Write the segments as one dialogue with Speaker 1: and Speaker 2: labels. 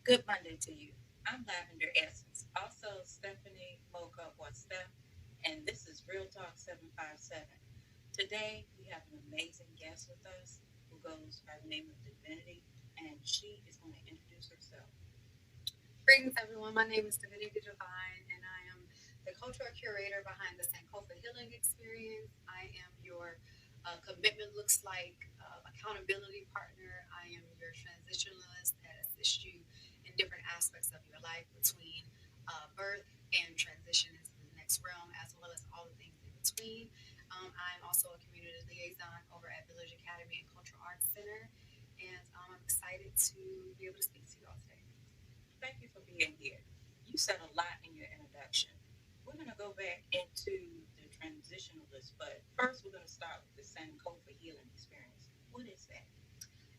Speaker 1: Good Monday to you. I'm Lavender Essence, also Stephanie Mocha or Steph, and this is Real Talk 757. Today, we have an amazing guest with us who goes by the name of Divinity, and she is going to introduce herself.
Speaker 2: Greetings, everyone. My name is Divinity Divine, and I am the cultural curator behind the Sankofa Healing Experience. I am your commitment looks like accountability partner. I am your transitionalist that assists you in different aspects of your life between birth and transition into the next realm, as well as all the things in between. I'm also a community liaison over at Village Academy and Cultural Arts Center, and I'm excited to be able to speak to you all today.
Speaker 1: Thank you for being here. You said a lot in your introduction. We're going to go back into the transitionalist, but first, we're going to start with the Sankofa healing experience. What is that?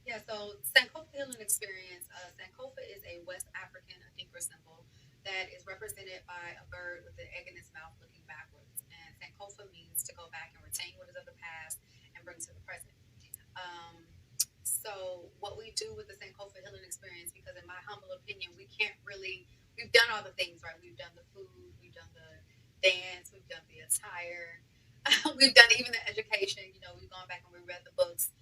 Speaker 2: Yeah, so Sankofa Healing Experience. Sankofa is a West African Adinkra symbol that is represented by a bird with an egg in its mouth looking backwards. And Sankofa means to go back and retain what is of the past and bring to the present. Um, so, what we do with the Sankofa Healing Experience, because in my humble opinion, we can't really, we've done all the things, right? We've done the food, we've done the dance, we've done the attire, we've done even the education. We've gone back and we read the books.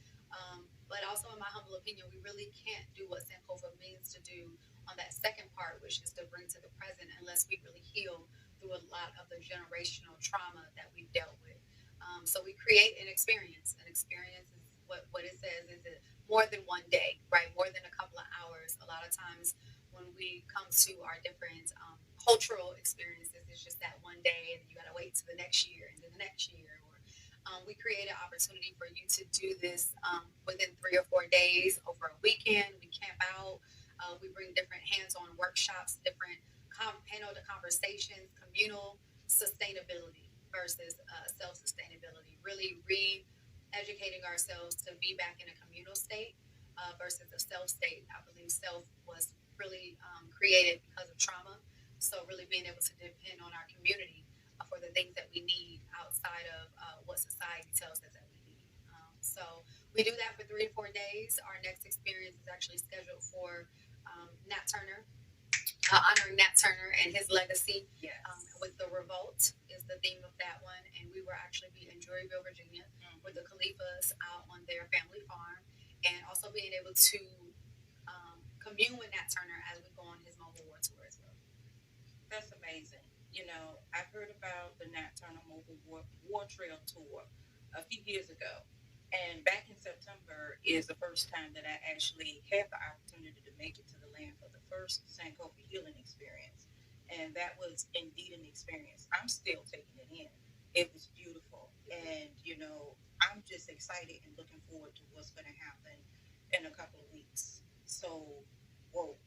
Speaker 2: But also, in my humble opinion, we really can't do what Sankofa means to do on that second part, which is to bring to the present, unless we really heal through a lot of the generational trauma that we've dealt with. So we create an experience. An experience is what it says is it more than one day, right? More than a couple of hours. A lot of times when we come to our different cultural experiences, it's just that one day, and you got to wait to the next year and then the next year. Or we create an opportunity for you to do this within 3 or 4 days over a weekend. We camp out. We bring different hands-on workshops, different panel to conversations, communal sustainability versus self-sustainability. Really re-educating ourselves to be back in a communal state versus a self state. I believe self was really created because of trauma. So really being able to depend on our community for the things that we need outside of what society tells us that we need. So we do that for 3 to 4 days. Our next experience is actually scheduled for Nat Turner, honoring Nat Turner and his legacy.
Speaker 1: Yes.
Speaker 2: With the revolt is the theme of that one, and we will actually be in Druryville, Virginia, with the Khalifas out on their family farm, and also being able to commune with Nat Turner as we go on his mobile war tour as well.
Speaker 1: That's amazing. I've heard about the Nat Turner Mobile War Trail Tour a few years ago. And back in September is the first time that I actually had the opportunity to make it to the land for the first Sankofa healing experience. And that was indeed an experience. I'm still taking it in. It was beautiful. And, I'm just excited and looking forward to what's going to happen in a couple of weeks. So, whoa.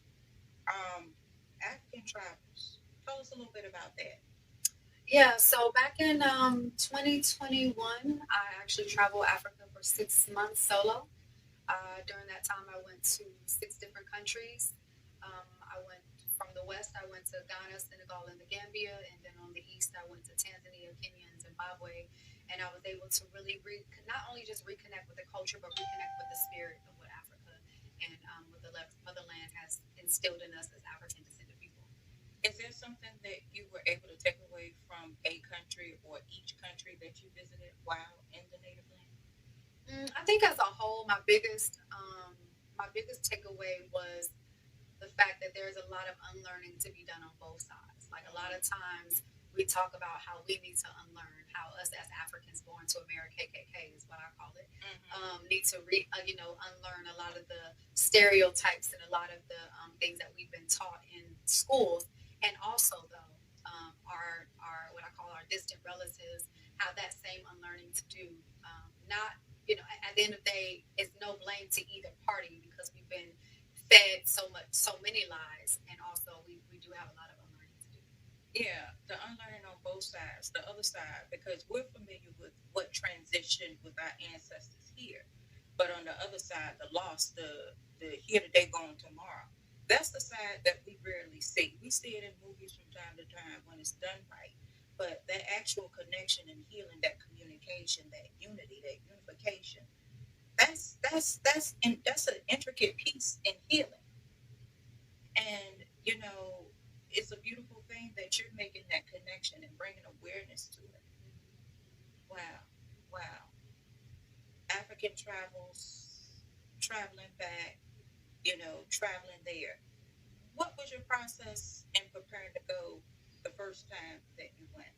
Speaker 1: Um, African travels. Tell us a little bit about that.
Speaker 2: Yeah, so back in 2021, I actually traveled Africa for 6 months solo. During that time, I went to 6 different countries. I went from the west, I went to Ghana, Senegal, and the Gambia. And then on the east, I went to Tanzania, Kenya, and Zimbabwe. And I was able to really not only just reconnect with the culture, but reconnect with the spirit of what Africa and what the motherland has instilled in us as African descended people.
Speaker 1: Is there something that you were able to take away from a country or each country that you visited while in the native land?
Speaker 2: I think as a whole, my biggest takeaway was the fact that there's a lot of unlearning to be done on both sides. Like a lot of times we talk about how we need to unlearn, how us as Africans born to America, KKK is what I call it,
Speaker 1: Mm-hmm.
Speaker 2: need to unlearn a lot of the stereotypes and a lot of the things that we've been taught in schools, and also though our what I call our distant relatives have that same unlearning to do. Not at the end of the day, it's no blame to either party because we've been fed so many lies, and also we do have a lot of unlearning to do.
Speaker 1: Yeah, the unlearning on both sides, the other side, because we're familiar with what transitioned with our ancestors here. But on the other side, the loss, the here today, gone tomorrow. That's the side that we rarely see. We see it in movies from time to time when it's done right. But that actual connection and healing, that communication, that unity, that unification, that's an intricate piece in healing. you know, it's a beautiful thing that you're making that connection and bringing awareness to it. Wow, wow. African travels, traveling back, traveling there. What was your process in preparing to go the first time that you went?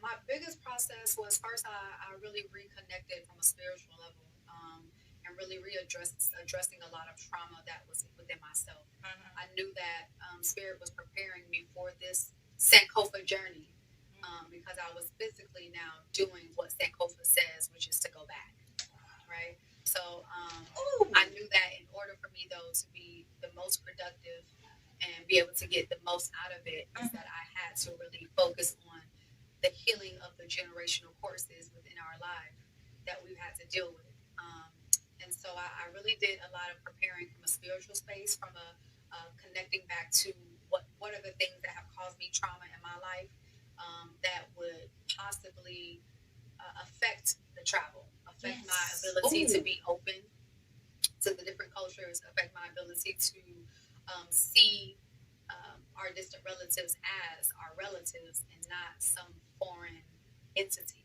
Speaker 2: My biggest process was first I really reconnected from a spiritual level, and really addressing a lot of trauma that was within myself.
Speaker 1: Uh-huh.
Speaker 2: I knew that spirit was preparing me for this Sankofa journey, because I was physically now doing what Sankofa says, which is to go back, right? So
Speaker 1: Oh,
Speaker 2: I knew that in order for me though to be the most productive and be able to get the most out of it is that I had to really focus on the healing of the generational courses within our life that we've had to deal with. And so I really did a lot of preparing from a spiritual space, from a connecting back to what are the things that have caused me trauma in my life, that would possibly affect the travel, affect my
Speaker 1: yes.
Speaker 2: ability to
Speaker 1: Ooh.
Speaker 2: be open to the different cultures, affect my ability to see our distant relatives as our relatives and not some foreign entity.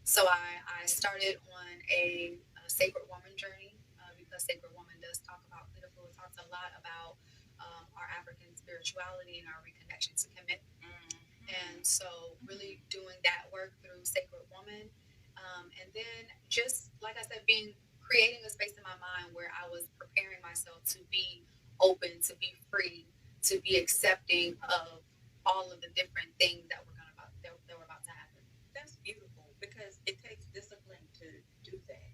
Speaker 2: So I started on a sacred woman journey, because sacred woman does talk about pitiful. It talks a lot about our African spirituality and our reconnection to Kemet. And so really doing that work through sacred woman, and then just like I said, being creating a space in my mind where I was preparing myself to be open, to be free, to be accepting of all of the different things that were about to happen.
Speaker 1: That's beautiful because it takes discipline to do that.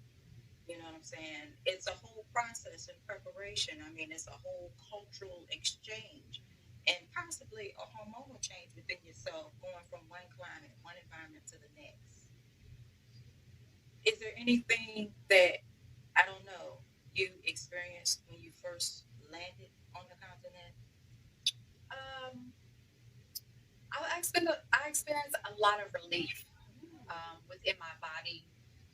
Speaker 1: You know what I'm saying? It's a whole process and preparation. I mean, it's a whole cultural exchange and possibly a hormonal change within yourself going from one climate, one environment to the next. Is there anything that, I don't know, you experienced when you first landed on the continent?
Speaker 2: Um, I experienced a lot of relief within my body.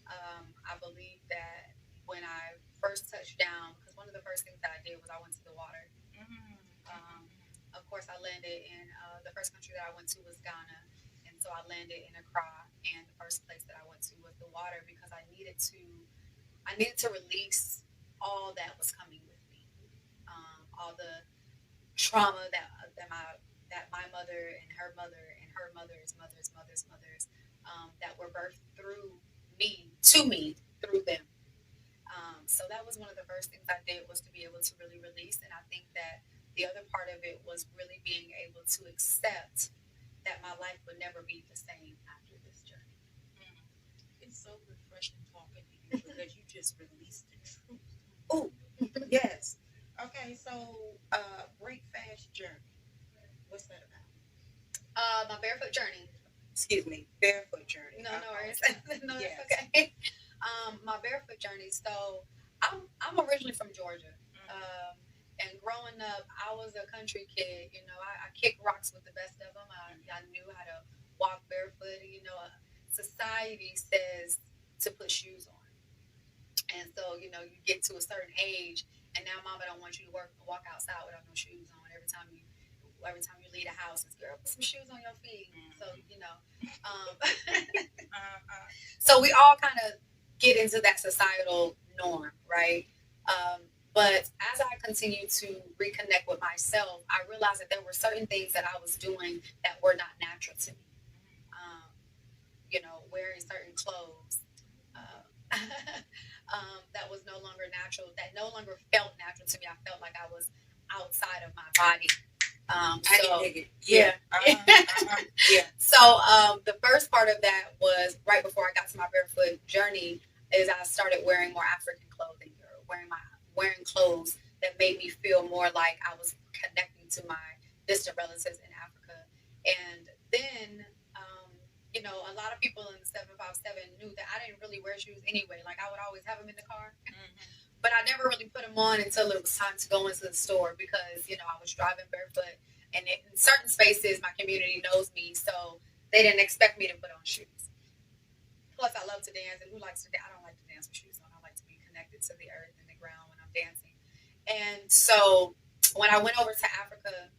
Speaker 2: I believe that when I first touched down, because one of the first things that I did was I went to the water.
Speaker 1: Mm-hmm.
Speaker 2: Um, of course, I landed in the first country that I went to was Ghana, and so I landed in Accra. And the first place that I went to was the water because I needed to release all that was coming with me, all the trauma that my mother and her mother's mothers, that were birthed through me to me through them. So that was one of the first things I did was to be able to really release, and I think that the other part of it was really being able to accept that my life would never be the same after this journey.
Speaker 1: Mm. It's so refreshing talking to you because you just released the truth. Oh, yes. Okay, so Break Fast Journey. What's that about?
Speaker 2: My barefoot journey.
Speaker 1: Excuse me, Barefoot Journey.
Speaker 2: No,
Speaker 1: I
Speaker 2: no worries.
Speaker 1: apologize.
Speaker 2: No, that's
Speaker 1: Yes.
Speaker 2: okay. My barefoot journey. So I'm originally from Georgia. Um, and growing up, I was a country kid. You know, I kicked rocks with the best of them. I knew how to walk barefoot. You know, society says to put shoes on, and so you know you get to a certain age, and now mama don't want you to walk outside without no shoes on. Every time you leave the house, it's girl, put some shoes on your feet. So you know, um, so we all kind of get into that societal norm, right? But as I continue to reconnect with myself, I realized that there were certain things that I was doing that were not natural to me. Um, you know, wearing certain clothes, that was no longer natural, that no longer felt natural to me. I felt like I was outside of my body.
Speaker 1: I
Speaker 2: So,
Speaker 1: can dig it. Yeah. Yeah.
Speaker 2: So the first part of that was right before I got to my barefoot journey is I started wearing more African clothing or wearing clothes that made me feel more like I was connecting to my distant relatives in Africa. And then you know, a lot of people in the 757 knew that I didn't really wear shoes anyway. Like I would always have them in the car. But I never really put them on until it was time to go into the store because, you know, I was driving barefoot. And in certain spaces, my community knows me, so they didn't expect me to put on shoes. Plus, I love to dance, and who likes to dance? I don't like to dance with shoes on. I like to be connected to the earth and the ground when I'm dancing. And so when I went over to Africa,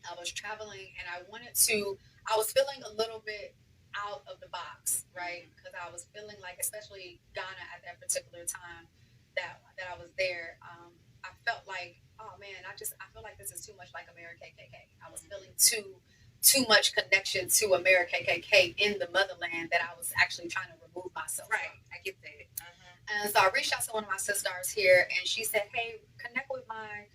Speaker 2: I was traveling and I was feeling a little bit out of the box, right? Because I was feeling like, especially Ghana at that particular time that I was there, I felt like, oh man, I feel like this is too much like America KKK. I was feeling too much connection to America KKK in the motherland that I was actually trying to remove myself
Speaker 1: Right.
Speaker 2: from.
Speaker 1: I get that. Uh-huh.
Speaker 2: And so I reached out to one of my sisters here, and she said, "Hey, connect with my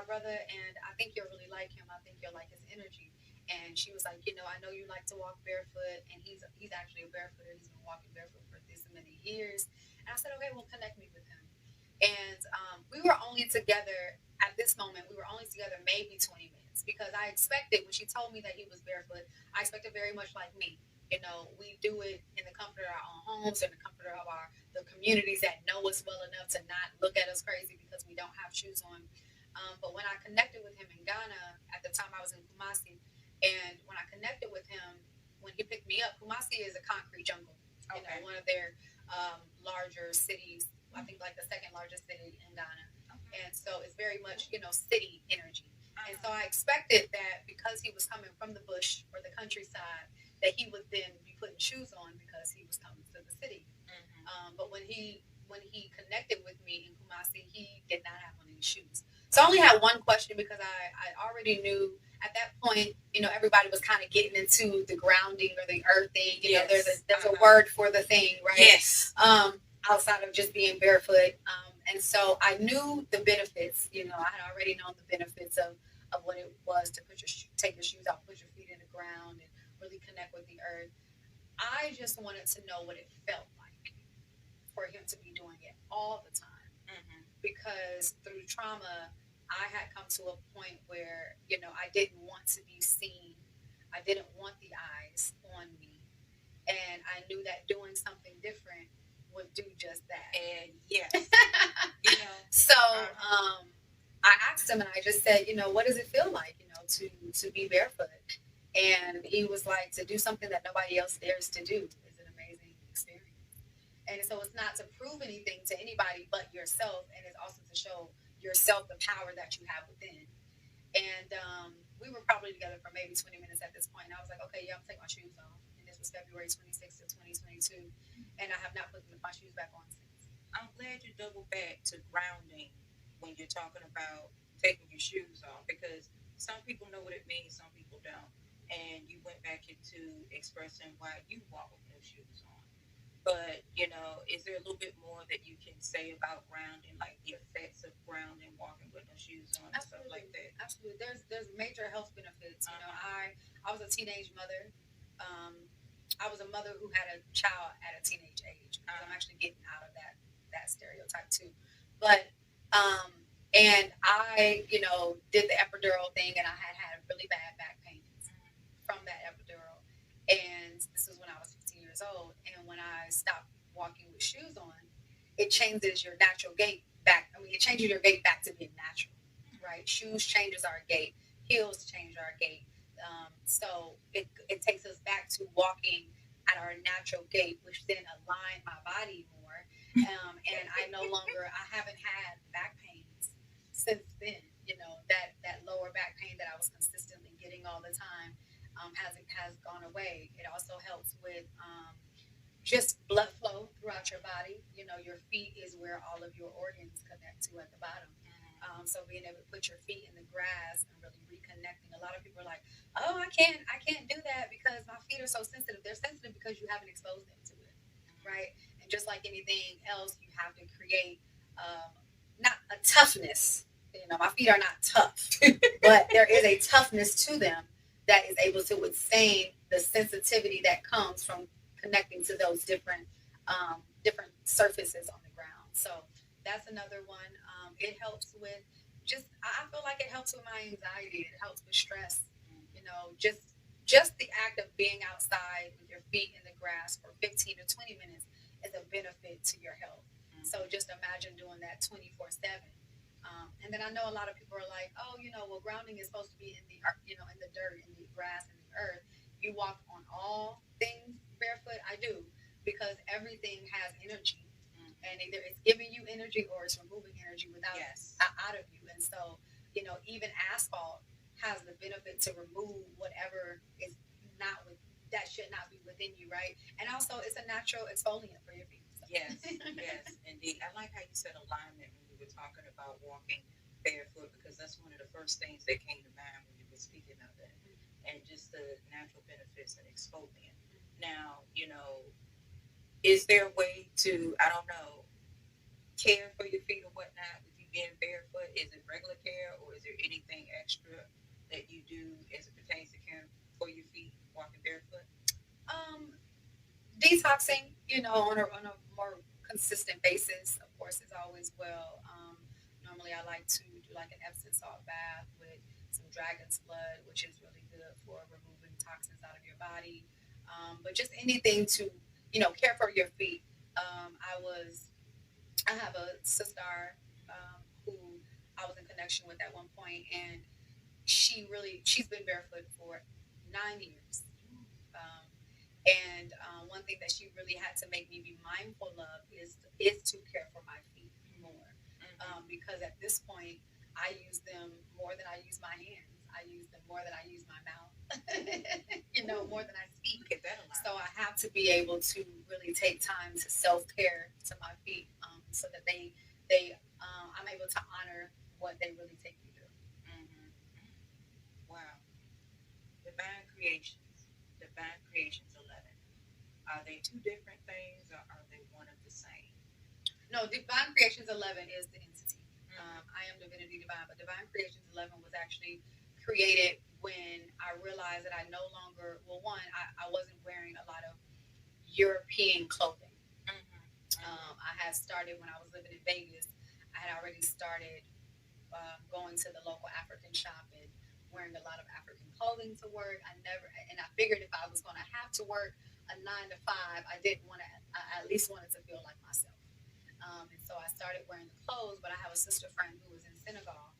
Speaker 2: brother, and I think you'll really like him. I think you'll like his energy." And she was like, "You know, I know you like to walk barefoot, and he's actually a barefooter. He's been walking barefoot for this many years." And I said, "Okay, well, connect me with him." And we were only together at this moment. We were only together maybe 20 minutes because I expected when she told me that he was barefoot, I expected very much like me. You know, we do it in the comfort of our own homes, in the comfort of the communities that know us well enough to not look at us crazy because we don't have shoes on. But when I connected with him in Ghana, at the time I was in Kumasi, and when I connected with him, when he picked me up, Kumasi is a concrete jungle. You
Speaker 1: Okay.
Speaker 2: know, one of their larger cities. I think like the second largest city in Ghana,
Speaker 1: Okay.
Speaker 2: and so it's very much city energy. And so
Speaker 1: Uh-huh.
Speaker 2: I expected that because he was coming from the bush or the countryside, that he would then be putting shoes on because he was coming to the city. But when he connected with me in Kumasi, he did not have on any shoes. So I only had one question because I already knew at that point, everybody was kind of getting into the grounding or the earth thing.
Speaker 1: Yes.
Speaker 2: There's a word for the thing, right?
Speaker 1: Yes.
Speaker 2: Outside of just being barefoot. And so I knew the benefits. I had already known the benefits of what it was to take your shoes off, put your feet in the ground, and really connect with the earth. I just wanted to know what it felt like for him to be doing it all the time. Because through trauma, I had come to a point where, I didn't want to be seen. I didn't want the eyes on me. And I knew that doing something different would do just that.
Speaker 1: And yes,
Speaker 2: So I asked him and I just said, what does it feel like, to be barefoot? And he was like, to do something that nobody else dares to do is an amazing experience. And so it's not to prove anything to anybody but yourself, and it's also to show yourself the power that you have within. And we were probably together for maybe 20 minutes at this point. And I was like, okay, yeah, I'm taking my shoes off. And this was February 26th of 2022. And I have not put my shoes back on since.
Speaker 1: I'm glad you double back to grounding when you're talking about taking your shoes off because some people know what it means, some people don't. And you went back into expressing why you walk with no shoes on. But, is there a little bit more that you can say about grounding, like the effects of grounding, walking with no shoes on, and stuff like that?
Speaker 2: Absolutely. There's major health benefits. I was a teenage mother. Um, I was a mother who had a child at a teenage age. I'm actually getting out of that stereotype too. But and I, did the epidural thing, and I had really bad back pains from that epidural. And this was when I was 15 years old. And when I stopped walking with shoes on, it changes your natural gait back. I mean, it changes your gait back to being natural, right? Shoes changes our gait. Heels change our gait. So it takes us back to walking at our natural gait, which then aligned my body more. And I haven't had back pains since then. That lower back pain that I was consistently getting all the time has gone away. It also helps with just blood flow throughout your body. Your feet is where all of your organs connect to at the bottom. So being able to put your feet in the grass and really reconnecting. A lot of people are like, "Oh, I can't do that because my feet are so sensitive." They're sensitive because you haven't exposed them to it, right? And just like anything else, you have to create not a toughness. My feet are not tough, but there is a toughness to them that is able to withstand the sensitivity that comes from connecting to those different surfaces on the ground. So that's another one. It helps with I feel like it helps with my anxiety. It helps with stress. Just the act of being outside with your feet in the grass for 15 to 20 minutes is a benefit to your health. So just imagine doing that 24/7. And then I know a lot of people are like, oh, well, grounding is supposed to be in the in the dirt, in the grass, in the earth. You walk on all things barefoot. I do because everything has energy, and either it's giving you energy or it's removing energy out of you. And so even asphalt has the benefit to remove whatever is not with that should not be within you, right? And also, it's a natural exfoliant for your feet. So.
Speaker 1: Yes, yes, indeed. I like how you said alignment when you were talking about walking barefoot because that's one of the first things that came to mind when you were speaking of it, and just the natural benefits and exfoliant. Now, is there a way to, I don't know, care for your feet or whatnot with you being barefoot? Is it regular care or is there anything extra that you do as it pertains to caring for your feet walking barefoot?
Speaker 2: Um, Detoxing, on a more consistent basis, of course, is always well. Normally, I like to do like an Epsom salt bath with some dragon's blood, which is really good for removing toxins out of your body. But just anything to, care for your feet. I have a sister who I was in connection with at one point, and she's been barefoot for 9 years. Um, and one thing that she really had to make me be mindful of is to care for my feet more, because at this point I use them more than I use my hands. I use them more than I use my mouth. More than I speak.
Speaker 1: Look at that a lot.
Speaker 2: So I have to be able to really take time to self care to my feet, so that I'm able to honor what they really take me through.
Speaker 1: Mm-hmm. Wow. Divine Creations. Divine Creations 11. Are they two different things or are they one of the same?
Speaker 2: No, Divine Creations 11 is the entity. I am Divinity Divine, but Divine Creations 11 was actually created when I realized that I no longer, well, one, I wasn't wearing a lot of European clothing. I had started when I was living in Vegas. I had already started going to the local African shop and wearing a lot of African clothing to work. And I figured if I was going to have to work a 9 to 5, I didn't want to, I at least wanted to feel like myself. And so I started wearing the clothes, but I have a sister friend who was in Senegal,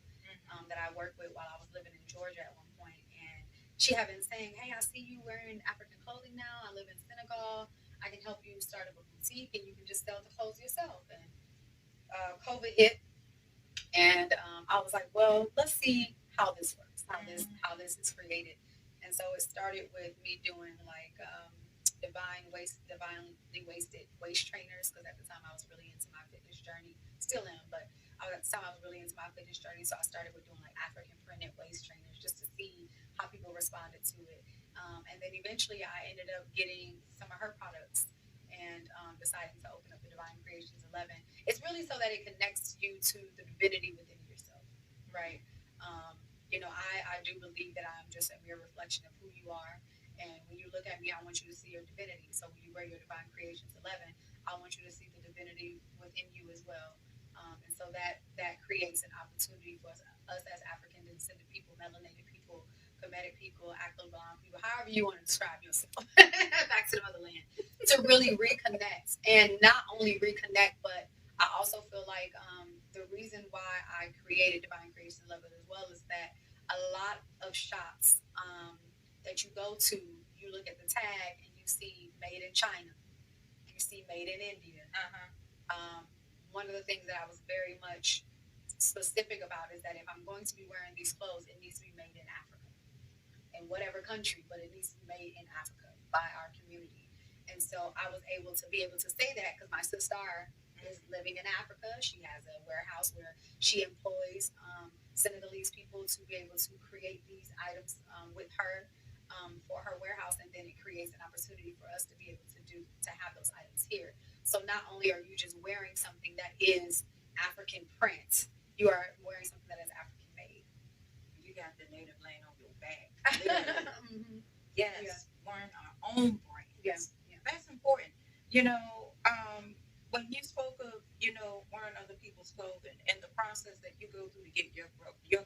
Speaker 2: that I worked with while I was living in Georgia at one point, and she had been saying, "Hey, I see you wearing African clothing now. I live in Senegal. I can help you start up a boutique, and you can just sell the clothes yourself." And COVID hit, and I was like, "Well, let's see how this works, how this is created." And so it started with me doing like divinely wasted waist trainers, because at the time I was really into my fitness journey, still am, but at the time I was really into my fitness journey. So I started with doing like African printed waist trainers just to see how people responded to it. And then eventually I ended up getting some of her products and deciding to open up the Divine Creations 11. It's really so that it connects you to the divinity within yourself, right? I do believe that I'm just a mere reflection of who you are. And when you look at me, I want you to see your divinity. So when you wear your Divine Creations 11, I want you to see the divinity within you as well. And so that creates an opportunity for us as African descended people, melanated people, Kemetic people, Afro-Blonde people, however you want to describe yourself, back to the motherland, to really reconnect. And not only reconnect, but I also feel like the reason why I created Divine Creation 11 as well is that a lot of shops that you go to, you look at the tag and you see made in China, you see made in India. One of the things that I was very much specific about is that if I'm going to be wearing these clothes, it needs to be made in Africa, in whatever country, but it needs to be made in Africa by our community. And so I was able to say that because my sister is living in Africa. She has a warehouse where she employs Senegalese people to be able to create these items with her, for her warehouse, and then it creates an opportunity for us to be able to have those items here. So not only are you just wearing something that is African print, you are wearing something that is African made.
Speaker 1: You got the native land on your back.
Speaker 2: Mm-hmm.
Speaker 1: Yes,
Speaker 2: Yeah.
Speaker 1: wearing our own brands.
Speaker 2: Yeah. Yeah.
Speaker 1: That's important. You know, when you spoke of, wearing other people's clothing and the process that you go through to get your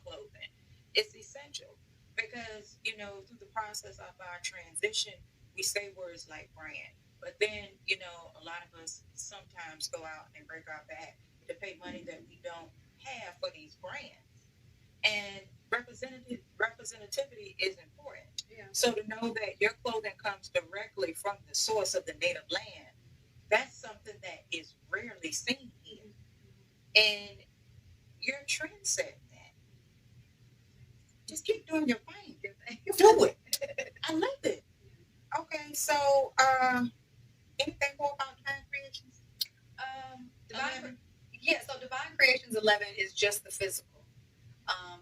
Speaker 1: clothing, it's essential because, through the process of our transition, we say words like brand. But then, a lot of us sometimes go out and break our back to pay money that we don't have for these brands. And representativity is important.
Speaker 2: Yeah.
Speaker 1: So to know that your clothing comes directly from the source of the native land, that's something that is rarely seen here. And you're trend setting that. Just keep doing your thing. Do it. I love it. Okay, so anything more about Divine Creations?
Speaker 2: Divine, yeah. So Divine Creations 11 is just the physical.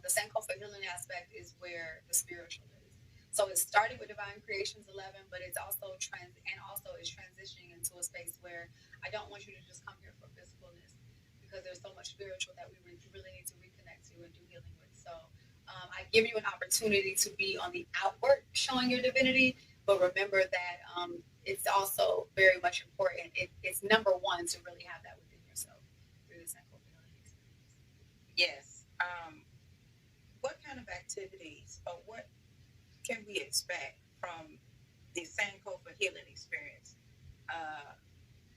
Speaker 2: The Sankofa healing aspect is where the spiritual is. So it started with Divine Creations 11, but it's also is transitioning into a space where I don't want you to just come here for physicalness, because there's so much spiritual that we really need to reconnect to and do healing with. So I give you an opportunity to be on the outward showing your divinity, but remember that it's also very much important. It's number one to really have that within yourself through the Sankofa healing experience.
Speaker 1: Yes. What kind of activities or what can we expect from the Sankofa healing experience uh,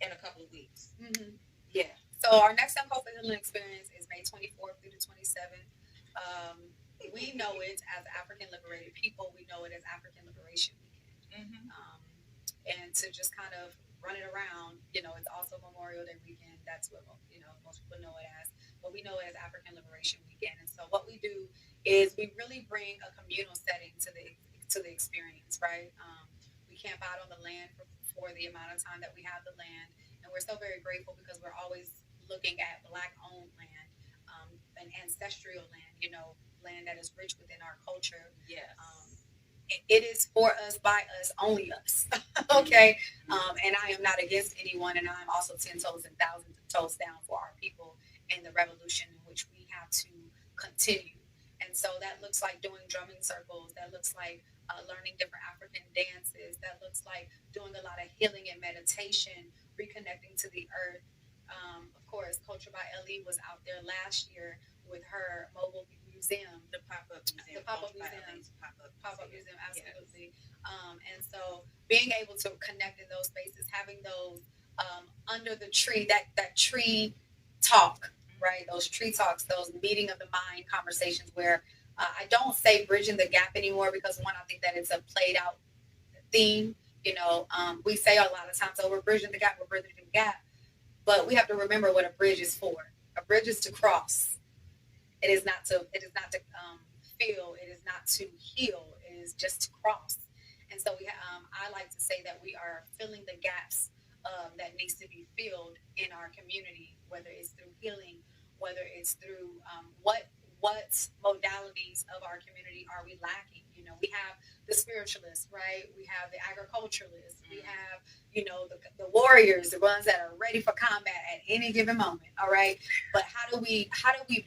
Speaker 1: in a couple of weeks?
Speaker 2: Mm-hmm.
Speaker 1: Yeah.
Speaker 2: So our next Sankofa healing experience is May 24th through the 27th. We know it as African liberated people. We know it as African Liberation Weekend.
Speaker 1: Mm-hmm.
Speaker 2: And to just kind of run it around, it's also Memorial Day weekend. That's what most people know it as, but we know it as African Liberation Weekend. And so what we do is we really bring a communal setting to the experience, right? We camp out on the land for the amount of time that we have the land, and we're so very grateful because we're always looking at Black-owned land, an ancestral land, land that is rich within our culture.
Speaker 1: Yes.
Speaker 2: It is for us, by us, only us. Okay. And I am not against anyone, and I'm also 10 toes and thousands of toes down for our people and the revolution in which we have to continue. And so that looks like doing drumming circles. That looks like learning different African dances. That looks like doing a lot of healing and meditation, reconnecting to the earth. Of course, Culture by Ellie was out there last year with her mobile museum,
Speaker 1: the pop-up museum.
Speaker 2: The pop-up museum. Pop-up museum, absolutely. Yes. And so being able to connect in those spaces, having those under the tree, that tree talk, right? Those tree talks, those meeting of the mind conversations where I don't say bridging the gap anymore, because one, I think that it's a played out theme. We say a lot of times, oh, we're bridging the gap, but we have to remember what a bridge is for. A bridge is to cross. It is not to feel. It is not to heal. It is just to cross. And so I like to say that we are filling the gaps that needs to be filled in our community, whether it's through healing, whether it's through what modalities of our community are we lacking. We have the spiritualists, right? We have the agriculturalists. We have the warriors, the ones that are ready for combat at any given moment. All right, but how do we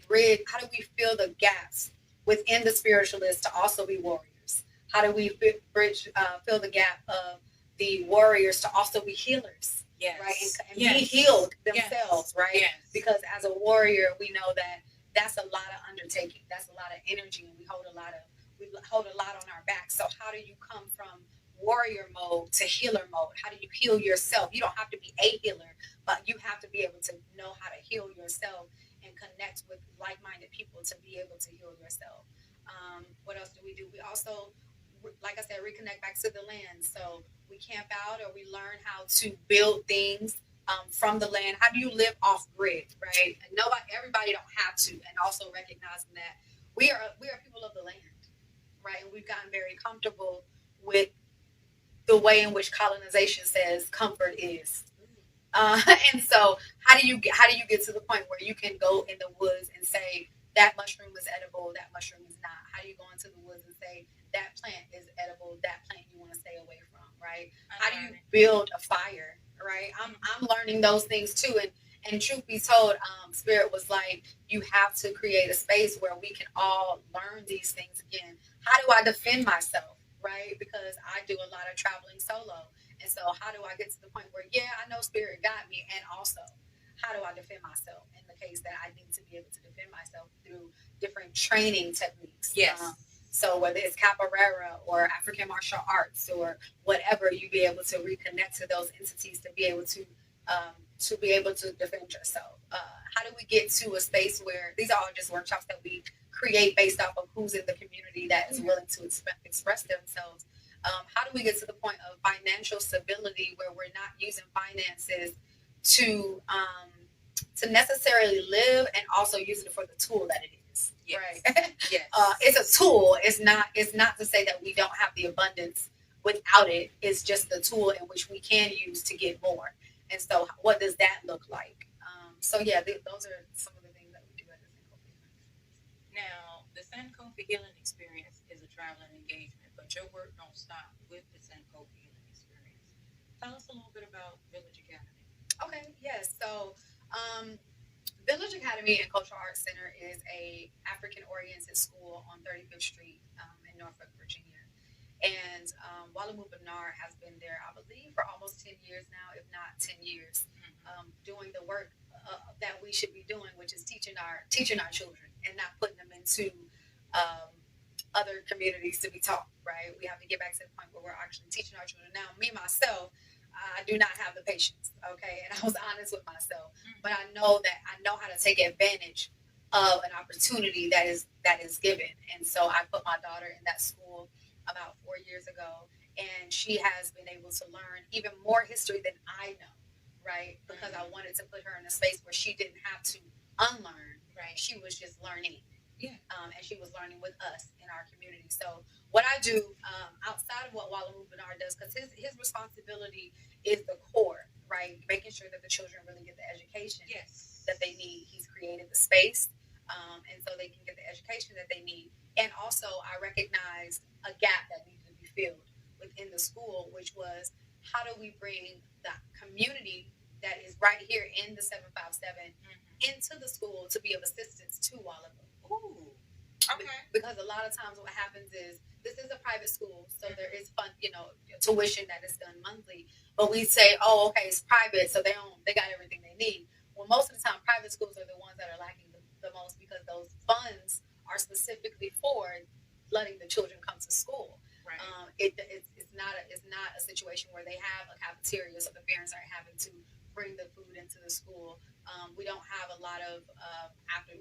Speaker 2: bridge? How do we fill the gaps within the spiritualists to also be warriors? How do we fill the gap of the warriors to also be healers?
Speaker 1: Yes.
Speaker 2: Right, and be healed themselves,
Speaker 1: yes.
Speaker 2: right?
Speaker 1: Yes.
Speaker 2: Because as a warrior, we know that that's a lot of undertaking. That's a lot of energy, and we hold a lot on our back. So how do you come from warrior mode to healer mode? How do you heal yourself? You don't have to be a healer, but you have to be able to know how to heal yourself and connect with like-minded people to be able to heal yourself. What else do? We also, like I said, reconnect back to the land. So we camp out, or we learn how to build things from the land. How do you live off grid, right? And everybody don't have to, and also recognizing that we are people of the land, right? And we've gotten very comfortable with the way in which colonization says comfort is. And so how do you get to the point where you can go in the woods and say that mushroom is edible, that mushroom is not? How do you go into the woods and say that plant is edible, that plant you want to stay away from, right? How do you build a fire, right? I'm learning those things too. And truth be told, Spirit was like, you have to create a space where we can all learn these things again. How do I defend myself, right? Because I do a lot of traveling solo. And so how do I get to the point where, yeah, I know Spirit got me, and also how do I defend myself in the case that I need to be able to defend myself through different training techniques?
Speaker 1: Yes.
Speaker 2: So whether it's capoeira or African martial arts or whatever, you be able to reconnect to those entities to be able to defend yourself. How do we get to a space where these are all just workshops that we create based off of who's in the community that is willing to express themselves? How do we get to the point of financial stability where we're not using finances to necessarily live, and also using it for the tool that it is?
Speaker 1: Yes.
Speaker 2: Right.
Speaker 1: Yes.
Speaker 2: it's a tool. It's not to say that we don't have the abundance without it. It's just the tool in which we can use to get more. And so, what does that look like? So yeah, those are some of the things that we do at the Sankofa.
Speaker 1: Now, the Sankofa Healing Experience is a traveling engagement, but your work don't stop with the Sankofa Healing Experience. Tell us a little bit about Village Academy.
Speaker 2: Okay, yes. So, um, Village Academy and Cultural Arts Center is a African-oriented school on 35th Street in Norfolk, Virginia. And Walamu Benar has been there, I believe, for almost 10 years now, if not 10 years, doing the work that we should be doing, which is teaching our children and not putting them into um, other communities to be taught. Right? We have to get back to the point where we're actually teaching our children. Now, me myself, I do not have the patience. Okay, and I was honest with myself, but I know that I know how to take advantage of an opportunity that is given. And so I put my daughter in that school about 4 years ago, and she has been able to learn even more history than I know, right? Because I wanted to put her in a space where she didn't have to unlearn, right? She was just learning.
Speaker 1: Yeah.
Speaker 2: And she was learning with us in our community. So what I do outside of what Walamu Bernard does, because his responsibility is the core, right? Making sure that the children really get the education
Speaker 1: Yes.
Speaker 2: that they need. He's created the space, and so they can get the education that they need. And also, I recognized a gap that needed to be filled within the school, which was how do we bring the community that is right here in the 757 into the school to be of assistance to Walamu.
Speaker 1: Ooh. Okay.
Speaker 2: Because a lot of times what happens is this is a private school, so there is fun, tuition that is done monthly. But we say, oh, okay, it's private, so they got everything they need. Well, most of the time, private schools are the ones that are lacking the most because those funds are specifically for letting the children come to school.
Speaker 1: Right.
Speaker 2: It's not a situation where they have a cafeteria, so the parents are having to bring the food into the school. We don't have a lot of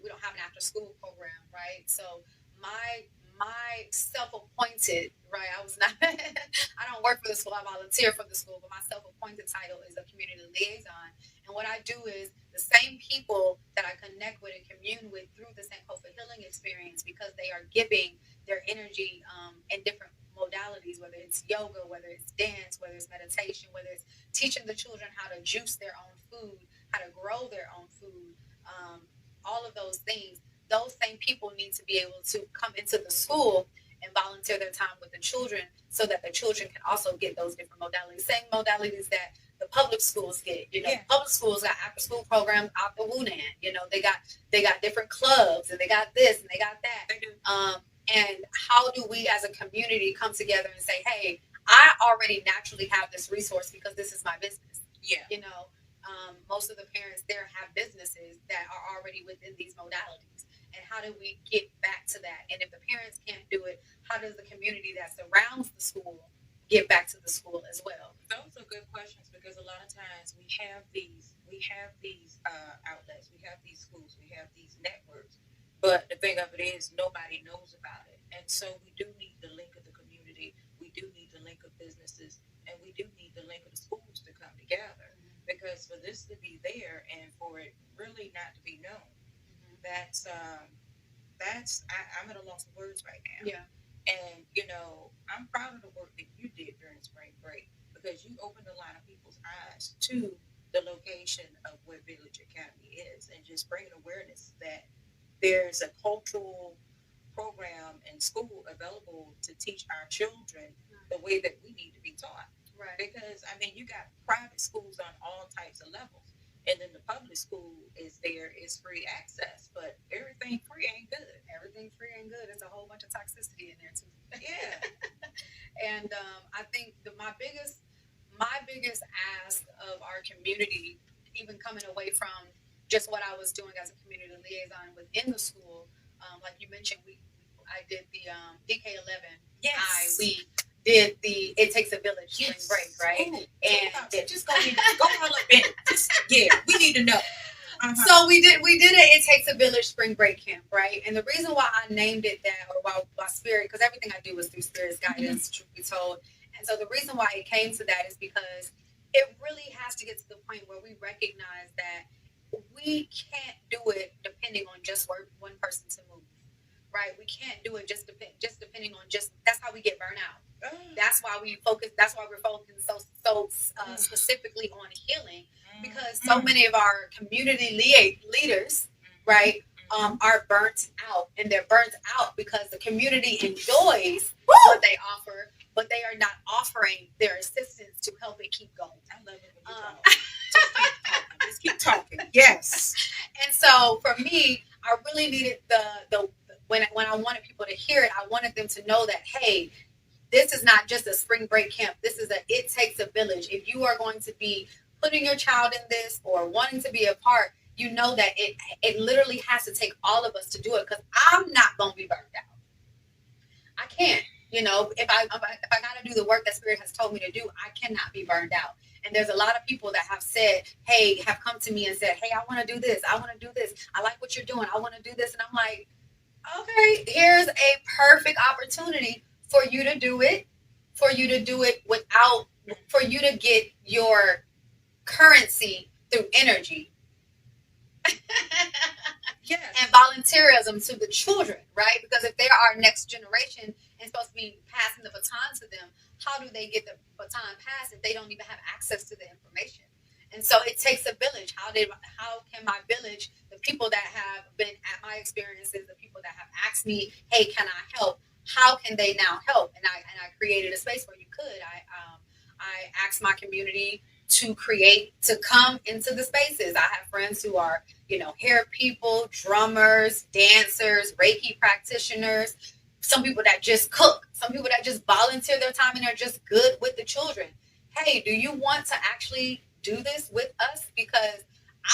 Speaker 2: we don't have an after school program, right? So my self-appointed, right? I was not I don't work for the school, I volunteer for the school, but my self-appointed title is a community liaison. And what I do is the same people that I connect with and commune with through the Sankofa healing experience, because they are giving their energy in different modalities, whether it's yoga, whether it's dance, whether it's meditation, whether it's teaching the children how to juice their own food, how to grow their own food, all of those things. Those same people need to be able to come into the school and volunteer their time with the children so that the children can also get those different modalities. Same modalities that the public schools get.
Speaker 1: Yeah.
Speaker 2: Public schools got after school programs out the Wunan. They got different clubs and they got this and they got that.
Speaker 1: They do.
Speaker 2: And how do we as a community come together and say, hey, I already naturally have this resource because this is my business.
Speaker 1: Yeah.
Speaker 2: Most of the parents there have businesses that are already within these modalities. And how do we get back to that? And if the parents can't do it, how does the community that surrounds the school get back to the school as well?
Speaker 1: Those are good questions because a lot of times we have these outlets, we have these schools, we have these networks, but the thing of it is nobody knows about it. And so we do need the link of the community, we do need the link of businesses, and we do need the link of the schools to come together. Because for this to be there and for it really not to be known, that's I'm at a loss of words right now.
Speaker 2: Yeah.
Speaker 1: And I'm proud of the work that you did during spring break because you opened a lot of people's eyes to the location of where Village Academy is, and just bringing awareness that there's a cultural program and school available to teach our children the way that we need to be taught.
Speaker 2: Right.
Speaker 1: Because you got private schools on all types of levels, and then the public school is free access, but everything free ain't good.
Speaker 2: Everything free ain't good. There's a whole bunch of toxicity in there too.
Speaker 1: Yeah.
Speaker 2: And I think my biggest ask of our community, even coming away from just what I was doing as a community liaison within the school, like you mentioned, I did the DK11.
Speaker 1: Yes.
Speaker 2: We did the It Takes a Village spring break, right?
Speaker 1: Ooh,
Speaker 2: and
Speaker 1: just go all up in it. We need to know.
Speaker 2: So we did It Takes a Village spring break camp, right? And the reason why I named it that, or why spirit, because everything I do is through spirit's guidance, truth be told. And so the reason why it came to that is because it really has to get to the point where we recognize that we can't do it depending on just one person to move, right? We can't do it just depending on just. That's how we get burnt out. That's why we focus. That's why we're focusing specifically on healing, because so many of our community leaders, right, are burnt out, and they're burnt out because the community enjoys what they offer, but they are not offering their assistance to help it keep going.
Speaker 1: I love it when you talk. Just keep talking. Yes.
Speaker 2: And so for me, I really needed the when I wanted people to hear it, I wanted them to know that, hey, this is not just a spring break camp. This is it takes a village. If you are going to be putting your child in this or wanting to be a part, you know that it literally has to take all of us to do it, because I'm not going to be burned out. I can't. If I got to do the work that Spirit has told me to do, I cannot be burned out. And there's a lot of people that have said, hey, have come to me and said, hey, I want to do this. I want to do this. I like what you're doing. I want to do this. And I'm like, okay, here's a perfect opportunity for you to do it, for you to get your currency through energy.
Speaker 1: Yes.
Speaker 2: And volunteerism to the children, right? Because if they are our next generation and supposed to be passing the baton to them, how do they get the baton passed if they don't even have access to the information? And so it takes a village. How can my village, the people that have been at my experiences, the people that have asked me, hey, can I help? How can they now help? And I created a space where you could. I asked my community to come into the spaces. I have friends who are, hair people, drummers, dancers, Reiki practitioners, some people that just cook, some people that just volunteer their time and are just good with the children. Hey, do you want to actually do this with us? Because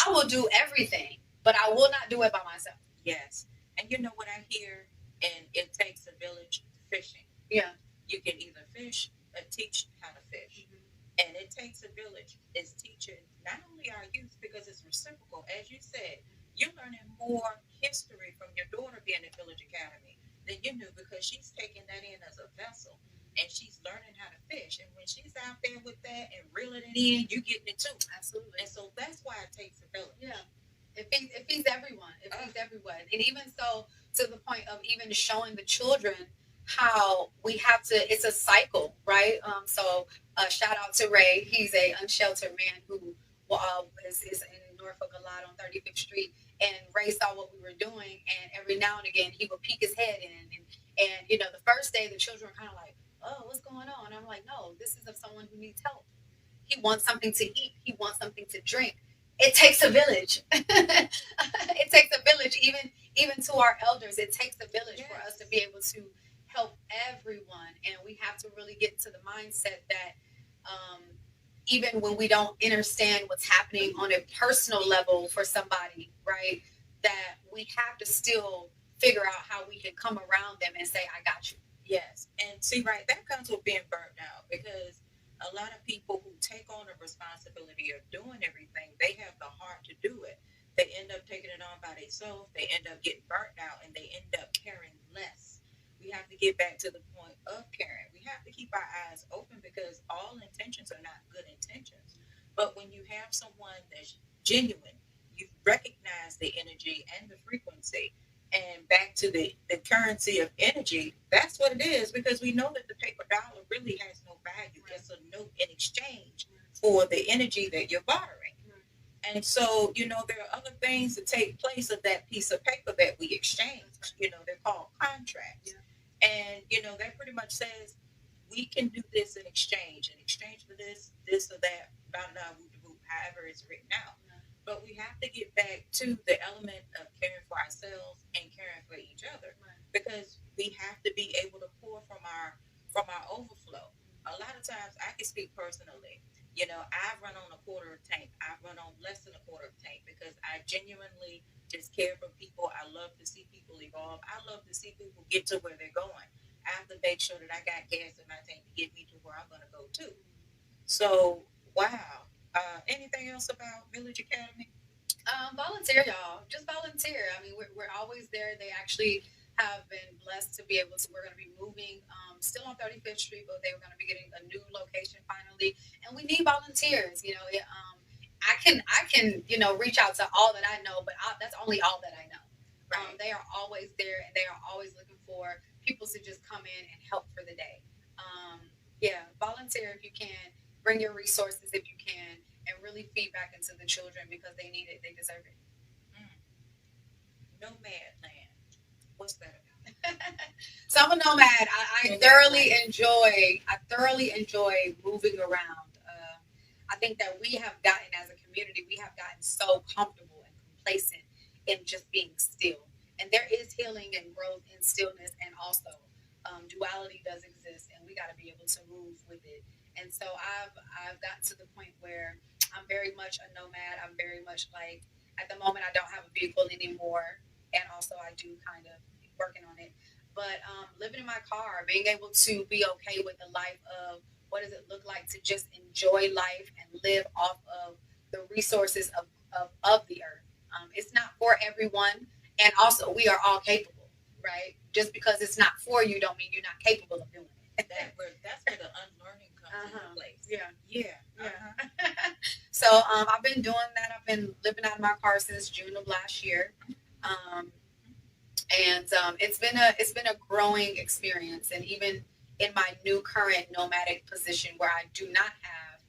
Speaker 2: I will do everything, but I will not do it by myself.
Speaker 1: Yes. And you know what I hear? And it takes a village fishing.
Speaker 2: Yeah.
Speaker 1: You can either fish or teach how to fish. And it takes a village. It's teaching not only our youth, because it's reciprocal. As you said, you're learning more history from your daughter being at Village Academy than you knew, because she's taking that in as a vessel. And she's learning how to fish. And when she's out there with that and reeling it in, you getting it too.
Speaker 2: Absolutely.
Speaker 1: And so that's why it takes a village.
Speaker 2: Yeah. It feeds everyone. It feeds everyone. And even so, to the point of even showing the children how we have to, it's a cycle, right? So shout out to Ray. He's a unsheltered man who is in Norfolk a lot on 35th Street. And Ray saw what we were doing, and every now and again he would peek his head in. And the first day the children were kind of like, oh, what's going on? And I'm like, no, this is of someone who needs help. He wants something to eat. He wants something to drink. It takes a village. It takes a village, even to our elders. It takes a village for us to be able to help everyone. And we have to really get to the mindset that even when we don't understand what's happening on a personal level for somebody, right, that we have to still figure out how we can come around them and say, I got you.
Speaker 1: Yes. And see, right, that comes with being burnt out, because a lot of people who take on the responsibility of doing everything, they have the heart to do it. They end up taking it on by themselves. They end up getting burnt out, and they end up caring less. We have to get back to the point of caring. We have to keep our eyes open, because all intentions are not good intentions. But when you have someone that's genuine, you recognize the energy and the frequency. And back to the currency of energy, that's what it is, because we know that the paper dollar really has no value. It's a note in exchange for the energy that you're bartering. And so, there are other things that take place of that piece of paper that we exchange. They're called contracts. And, that pretty much says we can do this in exchange for this or that, however it's written out. But we have to get back to the element of caring for ourselves and caring for each other, because we have to be able to pour from our overflow. A lot of times, I can speak personally. I run on a quarter of tank. I run on less than a quarter of tank, because I genuinely just care for people. I love to see people evolve. I love to see people get to where they're going. I have to make sure that I got gas in my tank to get me to where I'm going to go to. So, wow. Anything else about Village Academy?
Speaker 2: Volunteer, y'all. Just volunteer. I mean, we're always there. They actually have been blessed to be able to. We're going to be moving still on 35th Street, but they were going to be getting a new location finally, and we need volunteers. I can reach out to all that I know, but that's only all that I know.
Speaker 1: Right.
Speaker 2: They are always there, and they are always looking for people to just come in and help for the day. Yeah, volunteer if you can. Bring your resources if you can, and really feed back into the children because they need it. They deserve it.
Speaker 1: Mm. Nomad land. What's that about?
Speaker 2: So I'm a nomad. I thoroughly enjoy. I thoroughly enjoy moving around. I think that we have gotten, as a community, we have gotten so comfortable and complacent in just being still. And there is healing and growth in stillness, and also duality does exist, and we got to be able to move with it. And so I've gotten to the point where I'm very much a nomad. I'm very much like, at the moment I don't have a vehicle anymore, and also I do kind of working on it. But living in my car, being able to be okay with the life of what does it look like to just enjoy life and live off of the resources of the earth. It's not for everyone, and also we are all capable, right? Just because it's not for you, don't mean you're not capable of doing it.
Speaker 1: That's where the unlearning comes into place.
Speaker 2: Yeah.
Speaker 1: Yeah.
Speaker 2: So I've been doing that. I've been living out of my car since June of last year. Um, and it's been a growing experience. And even in my new current nomadic position, where I do not have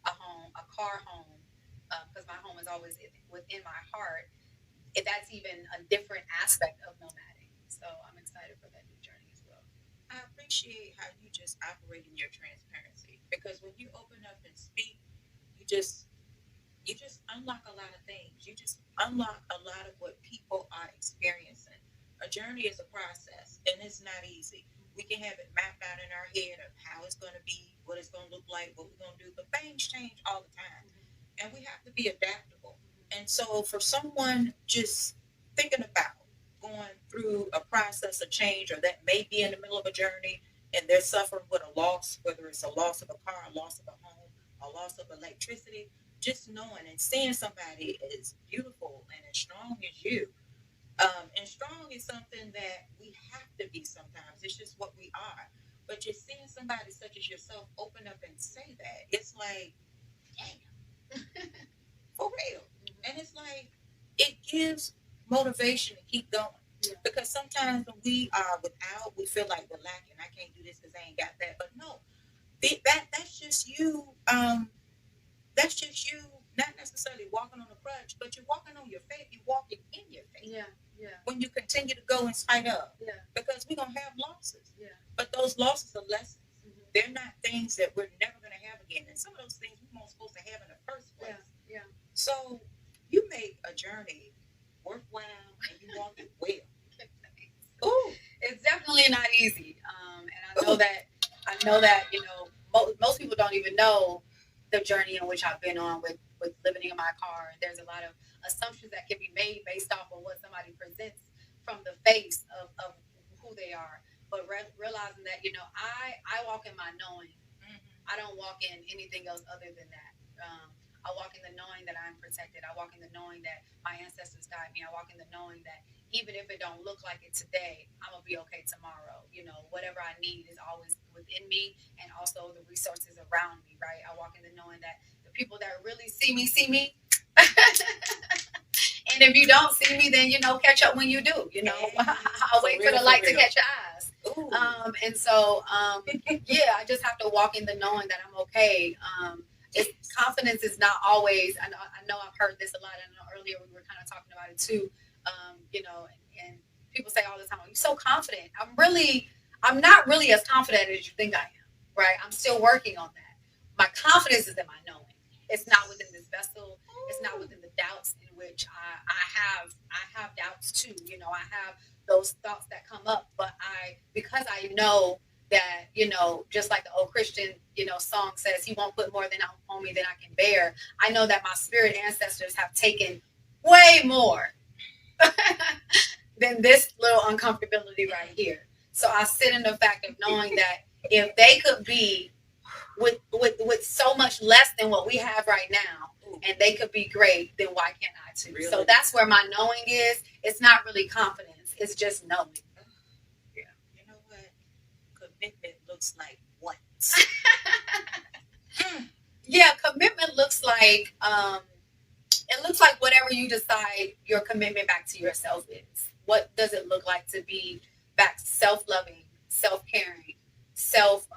Speaker 2: a car home, because my home is always within my heart, that's even a different aspect of nomading. So I'm excited for that new journey as well.
Speaker 1: I appreciate how you just operate in your transparency, because when you open up and speak, you just unlock a lot of things. You just unlock a lot of what people are experiencing. A journey is a process, and it's not easy. We can have it mapped out in our head of how it's going to be, what it's going to look like, what we're going to do, but things change all the time, and we have to be adaptable. And so, for someone just thinking about going through a process of change, or that may be in the middle of a journey and they're suffering with a loss, whether it's a loss of a car, a loss of a home, a loss of electricity, just knowing and seeing somebody as beautiful and as strong as you. And strong is something that we have to be sometimes. It's just what we are. But just seeing somebody such as yourself open up and say that, it's like, damn, for real. And it's like, it gives motivation to keep going.
Speaker 2: Yeah.
Speaker 1: Because sometimes when we are without, we feel like we're lacking. I can't do this because I ain't got that. But no, that's just you. That's just you, not necessarily walking on a crutch, but you're walking on your faith. You're walking in your faith.
Speaker 2: Yeah, yeah,
Speaker 1: When you continue to go in spite of,
Speaker 2: yeah,
Speaker 1: because we're gonna have losses.
Speaker 2: yeah.
Speaker 1: But those losses are lessons.
Speaker 2: Mm-hmm.
Speaker 1: They're not things that we're never gonna have again. And some of those things we weren't supposed to have in the first place.
Speaker 2: Yeah, yeah.
Speaker 1: So you make a journey worthwhile, and you walk it well. Ooh.
Speaker 2: It's definitely not easy. And I know that most people don't even know the journey in which I've been on with living in my car. There's a lot of assumptions that can be made based off of what somebody presents from the face of who they are. But realizing that, I walk in my knowing. I don't walk in anything else other than that. I walk in the knowing that I'm protected. I walk in the knowing that my ancestors guide me. I walk in the knowing that even if it don't look like it today, I'm gonna be okay tomorrow. Whatever I need is always within me, and also the resources around me. Right? I walk in the knowing that the people that really see me see me. And if you don't see me, then catch up when you do. I'll wait for the light to catch your eyes. And so yeah, I just have to walk in the knowing that I'm okay. Confidence is not always. I know I've heard this a lot. I know earlier we were kind of talking about it too. And people say all the time, "You're so confident." I'm not really as confident as you think I am. Right? I'm still working on that. My confidence is in my knowing. It's not within this vessel. It's not within the doubts in which I have doubts too. I have those thoughts that come up, but because I know that, just like the old Christian, song says, he won't put more than on me than I can bear. I know that my spirit ancestors have taken way more than this little uncomfortability right here. So I sit in the fact of knowing that if they could be with so much less than what we have right now, and they could be great, then why can't I too? Really? So that's where my knowing is. It's not really confidence. It's just knowing.
Speaker 1: Yeah. You know what? Commitment looks like what?
Speaker 2: Yeah, commitment looks like it looks like whatever you decide your commitment back to yourself is. what does it look like to be back self-loving, self-caring, self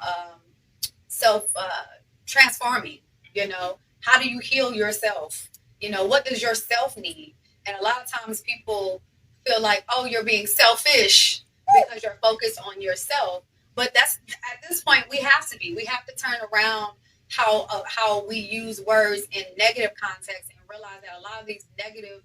Speaker 2: transforming? You know, how do you heal yourself? You know, what does your self need? And a lot of times people feel like, oh, you're being selfish because you're focused on yourself. But that's, at this point, we have to be. We have to turn around how we use words in negative context and realize that a lot of these negative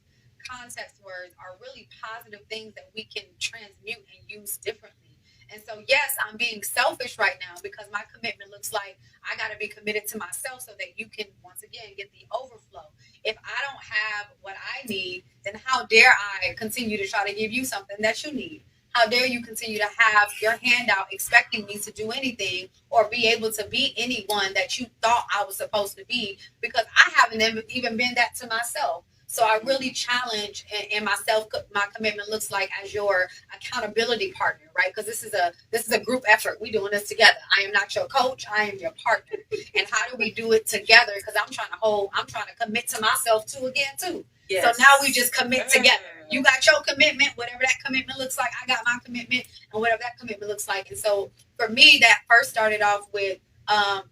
Speaker 2: context words are really positive things that we can transmute and use differently. And so, yes, I'm being selfish right now because my commitment looks like I got to be committed to myself so that you can, once again, get the overflow. If I don't have what I need, then how dare I continue to try to give you something that you need? How dare you continue to have your hand out expecting me to do anything or be able to be anyone that you thought I was supposed to be, because I haven't even been that to myself. So I really challenge, and myself, my commitment looks like as your accountability partner, right? Because this is a group effort. We doing this together. I am not your coach. I am your partner. And how do we do it together? Because I'm trying to commit to myself too again too. Yes. So now we just commit together. You got your commitment, whatever that commitment looks like. I got my commitment, and whatever that commitment looks like. And so for me, that first started off with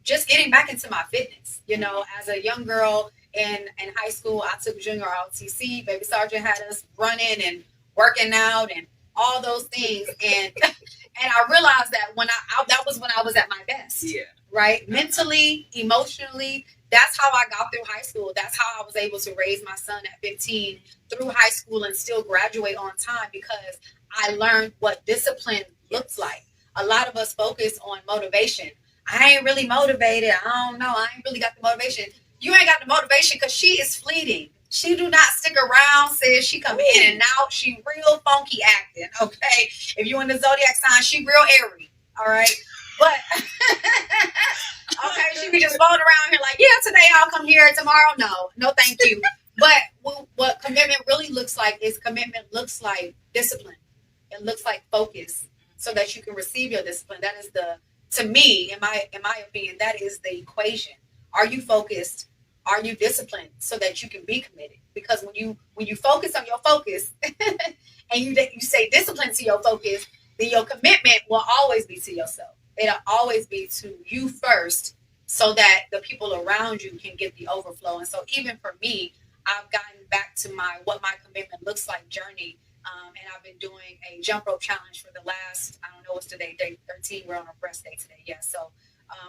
Speaker 2: just getting back into my fitness. You know, as a young girl in high school, I took junior ROTC. Baby Sergeant had us running and working out and all those things. And and I realized that that was when I was at my best. Yeah. Right? Mentally, emotionally. That's how I got through high school. That's how I was able to raise my son at 15 through high school and still graduate on time, because I learned what discipline looks like. A lot of us focus on motivation. I ain't really motivated. I don't know. I ain't really got the motivation. You ain't got the motivation because she is fleeting. She do not stick around. Says she come in and out. She real funky acting. Okay, if you in the zodiac sign, she real airy. All right, but okay, she be just floating around here like, yeah, today I'll come here. Tomorrow, no, thank you. But what commitment really looks like is commitment looks like discipline. It looks like focus, so that you can receive your discipline. That is to me, in my opinion, that is the equation. Are you focused? Are you disciplined so that you can be committed? Because when you focus on your focus and you say discipline to your focus, then your commitment will always be to yourself. It'll always be to you first, so that the people around you can get the overflow. And so even for me, I've gotten back to what my commitment looks like journey. And I've been doing a jump rope challenge for the last, I don't know what's today, day 13. We're on our breast day today. Yes. So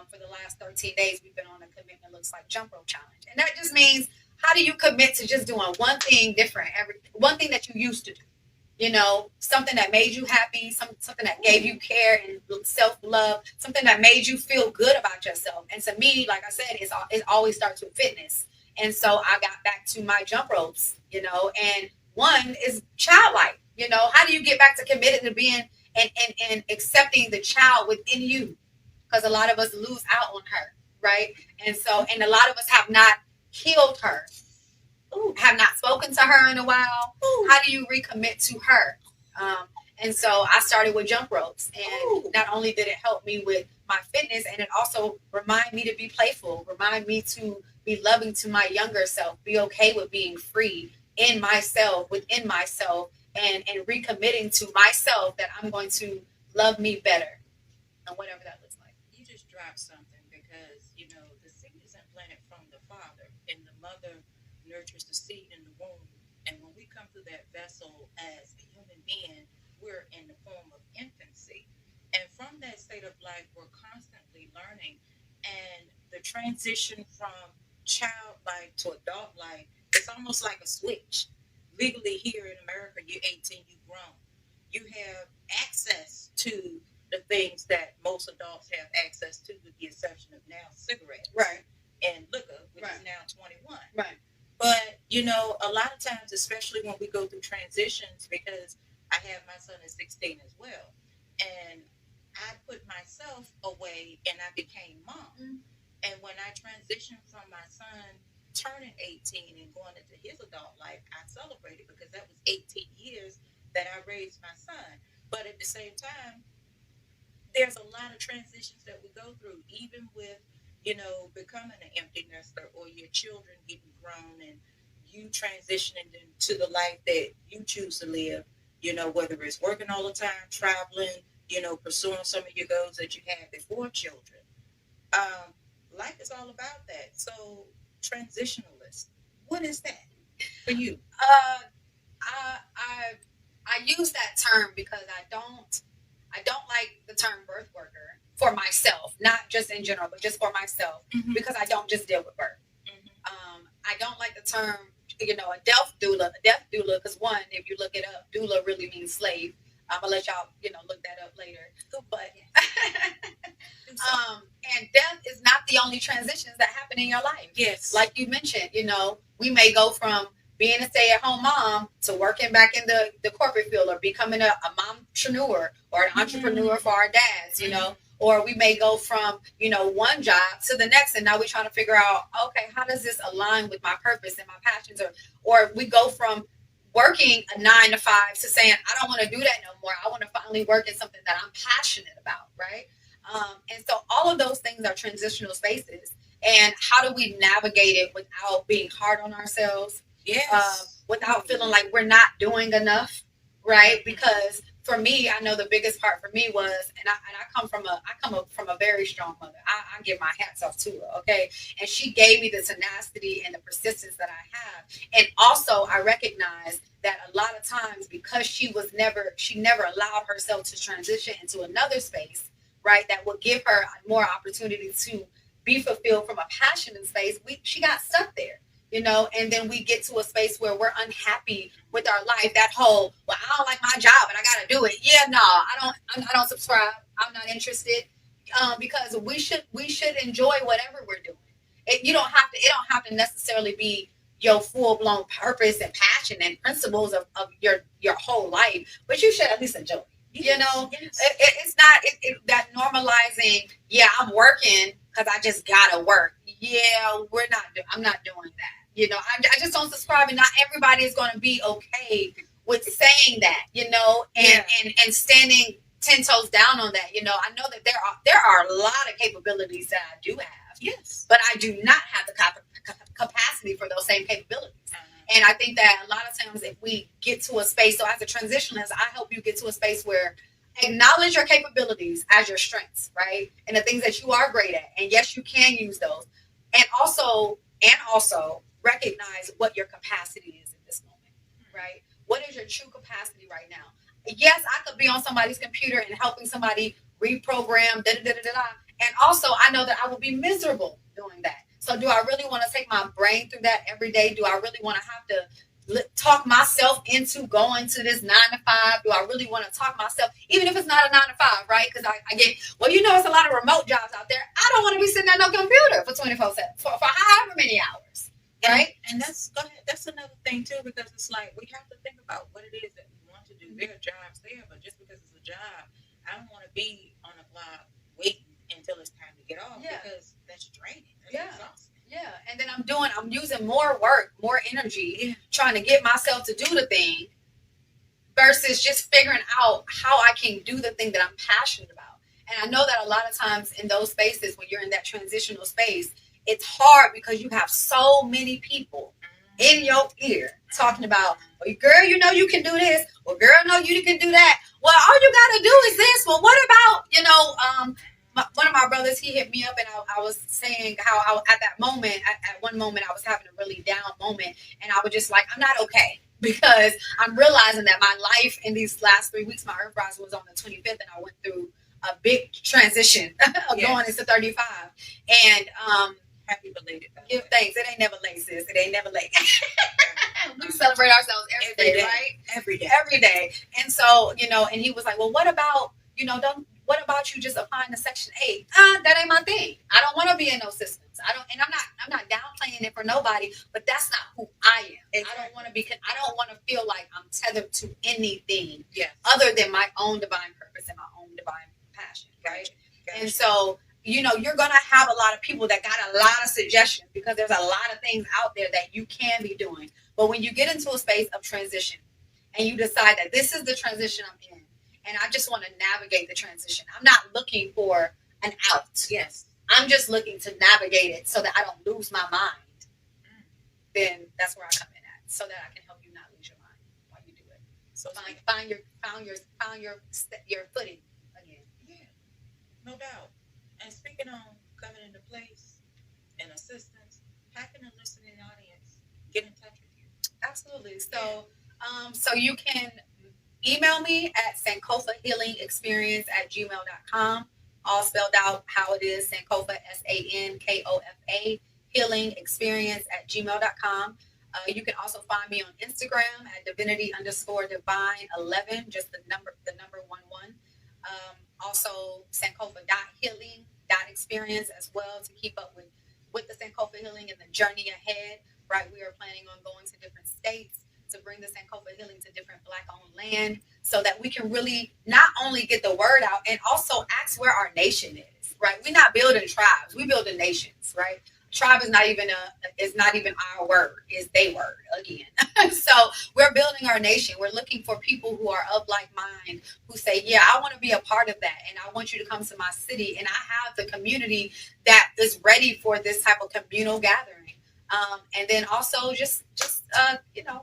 Speaker 2: for the last 13 days, we've been on a commitment looks like jump rope challenge. And that just means, how do you commit to just doing one thing different, one thing that you used to do? You know, something that made you happy, something that gave you care and self-love, something that made you feel good about yourself. And to me, like I said, it always starts with fitness. And so I got back to my jump ropes, you know, and one is childlike. You know, how do you get back to committed to being and accepting the child within you? Because a lot of us lose out on her, right? And so, and a lot of us have not healed her. Ooh, have not spoken to her in a while. Ooh. How do you recommit to her? And so I started with jump ropes, and not only did it help me with my fitness, and it also reminded me to be playful, remind me to be loving to my younger self, be okay with being free in myself, within myself, and recommitting to myself that I'm going to love me better, and whatever that looks like.
Speaker 1: You just dropped something, because the seed isn't planted from the father, and the mother nurtures the seed in the womb. And when we come through that vessel as a human being, we're in the form of infancy. And from that state of life, we're constantly learning. And the transition from childlike to adult life, it's almost like a switch. Legally, here in America, you're 18, you've grown. You have access to the things that most adults have access to, with the exception of now cigarettes,
Speaker 2: right,
Speaker 1: and liquor, which
Speaker 2: right,
Speaker 1: is now 21.
Speaker 2: Right.
Speaker 1: But, a lot of times, especially when we go through transitions, because I have my son at 16 as well, and I put myself away and I became mom. Mm-hmm. And when I transitioned from my son turning 18 and going into his adult life, I celebrated, because that was 18 years that I raised my son. But at the same time, there's a lot of transitions that we go through, even with, becoming an empty nester, or your children getting grown and you transitioning into the life that you choose to live. You know, whether it's working all the time, traveling, you know, pursuing some of your goals that you had before children. Um, Life is all about that. So, transitionalist, what is that for you?
Speaker 2: Uh, I use that term because I don't like the term birth worker for myself, not just in general, but just for myself,
Speaker 1: Mm-hmm.
Speaker 2: because I don't just deal with birth.
Speaker 1: Mm-hmm.
Speaker 2: I don't like the term, a death doula. A death doula, because one, if you look it up, doula really means slave. I'm gonna let y'all, look that up later. But and death is not the only transitions that happen in your life.
Speaker 1: Yes.
Speaker 2: Like you mentioned, we may go from being a stay-at-home mom to working back in the corporate field, or becoming a mompreneur or an entrepreneur for our dads, or we may go from, one job to the next, and now we're trying to figure out, okay, how does this align with my purpose and my passions? Or we go from working a 9 to 5 to saying, I don't want to do that no more. I want to finally work in something that I'm passionate about, right? And so all of those things are transitional spaces. And how do we navigate it without being hard on ourselves?
Speaker 1: Yes.
Speaker 2: Without feeling like we're not doing enough, right? Because for me, I know the biggest part for me was, and I come from a very strong mother. I give my hats off to her, okay? And she gave me the tenacity and the persistence that I have. And also, I recognize that a lot of times, because she never allowed herself to transition into another space, right? That would give her more opportunity to be fulfilled from a passionate space. She got stuck there. And then we get to a space where we're unhappy with our life. That whole, well, I don't like my job, but I got to do it. Yeah, no, I don't subscribe. I'm not interested. Because we should enjoy whatever we're doing. It don't have to necessarily be your full blown purpose and passion and principles of your whole life, but you should at least enjoy it. Yes. It's not that normalizing. Yeah, I'm working because I just gotta work. Yeah, I'm not doing that. I just don't subscribe, and not everybody is going to be okay with saying that. And standing 10 toes down on that. I know that there are a lot of capabilities that I do have.
Speaker 1: Yes,
Speaker 2: but I do not have the capacity for those same capabilities. And I think that a lot of times, if we get to a space, so as a transitionalist, I help you get to a space where acknowledge your capabilities as your strengths, right? And the things that you are great at. And yes, you can use those. And also recognize what your capacity is in this moment, right? What is your true capacity right now? Yes, I could be on somebody's computer and helping somebody reprogram, and also I know that I will be miserable doing that. So do I really want to take my brain through that every day? Do I really want to have to talk myself into going to this 9 to 5? Do I really want to talk myself, even if it's not a 9 to 5, right? Because I get, it's a lot of remote jobs out there. I don't want to be sitting at no computer for 24/7 for however many hours, right?
Speaker 1: And that's another thing too, because it's like we have to think about what it is that we want to do. There are jobs there, but just because it's a job, I don't want to be on a clock waiting until it's time to get off, because that's draining. That's exhausting.
Speaker 2: Yeah, and then I'm using more work, more energy, trying to get myself to do the thing versus just figuring out how I can do the thing that I'm passionate about. And I know that a lot of times in those spaces, when you're in that transitional space, it's hard because you have so many people in your ear talking about, well, girl, you can do this. Well, girl, no, you can do that. Well, all you got to do is this. Well, what about, one of my brothers, he hit me up, and I was saying how at that moment, at one moment, I was having a really down moment, and I was just like, I'm not okay, because I'm realizing that my life in these last 3 weeks, my Earth Rise was on the 25th, and I went through a big transition of going into 35. And
Speaker 1: happy belated.
Speaker 2: Give thanks. It ain't never late, sis. It ain't never late. We celebrate ourselves every day, right? Every day. And so, and he was like, well, what about, what about you just applying to Section 8? That ain't my thing. I don't want to be in those systems. I'm not downplaying it for nobody, but that's not who I am. Exactly. I don't want to feel like I'm tethered to anything other than my own divine purpose and my own divine passion, right? Gotcha. And so, you're going to have a lot of people that got a lot of suggestions, because there's a lot of things out there that you can be doing. But when you get into a space of transition and you decide that this is the transition I'm in, and I just want to navigate the transition, I'm not looking for an out.
Speaker 1: Yes.
Speaker 2: I'm just looking to navigate it so that I don't lose my mind. Then that's where I come in at, so that I can help you not lose your mind while you do it.
Speaker 1: So
Speaker 2: Find your footing again.
Speaker 1: yeah, no doubt. And speaking on coming into place and assistance, how can a listening audience get in touch with you?
Speaker 2: Absolutely.
Speaker 1: Yeah.
Speaker 2: So you can email me at sankofahealingexperience@gmail.com. All spelled out how it is, Sankofa, Sankofa, healing experience @gmail.com. You can also find me on Instagram at divinity_divine11, just the number 11. Also Sankofa.healing.experience as well to keep up with the Sankofa healing and the journey ahead. Right, we are planning on going to different states to bring the Sankofa healing to different Black-owned land so that we can really not only get the word out and also ask where our nation is. Right, we're not building tribes; we building nations. Right, tribe is not even our word; is they word again. So we're building our nation. We're looking for people who are of like mind, who say, "Yeah, I want to be a part of that, and I want you to come to my city, and I have the community that is ready for this type of communal gathering." And then also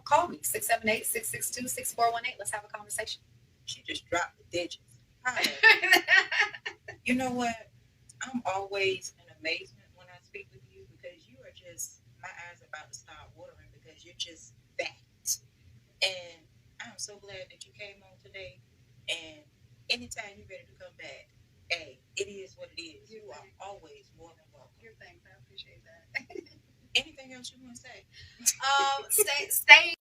Speaker 2: call me 678-662-6418. Let's have a conversation.
Speaker 1: She just dropped the digits. Hi. You know what? I'm always in amazement when I speak with you because you are just, my eyes are about to start watering because you're just that. And I'm so glad that you came on today. And anytime you're ready to come back, hey, it is what it is. You are always more than welcome.
Speaker 2: Thanks. I appreciate that.
Speaker 1: Anything else you want to say?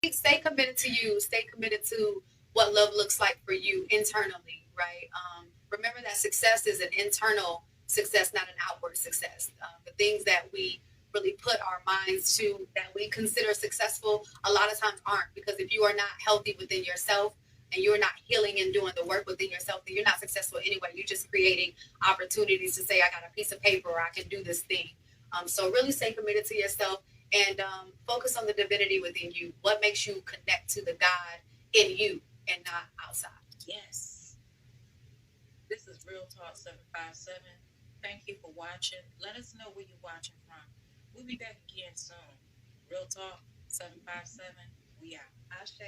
Speaker 2: Stay committed to you. Stay committed to what love looks like for you internally, right? Remember that success is an internal success, not an outward success. The things that we really put our minds to that we consider successful a lot of times aren't, because if you are not healthy within yourself and you're not healing and doing the work within yourself, then you're not successful anyway. You're just creating opportunities to say, I got a piece of paper or I can do this thing. So really stay committed to yourself and focus on the divinity within you. What makes you connect to the God in you and not outside?
Speaker 1: Yes. This is Real Talk 757. Thank you for watching. Let us know where you're watching from. We'll be back again soon. Real Talk 757. We out.
Speaker 2: Ashe.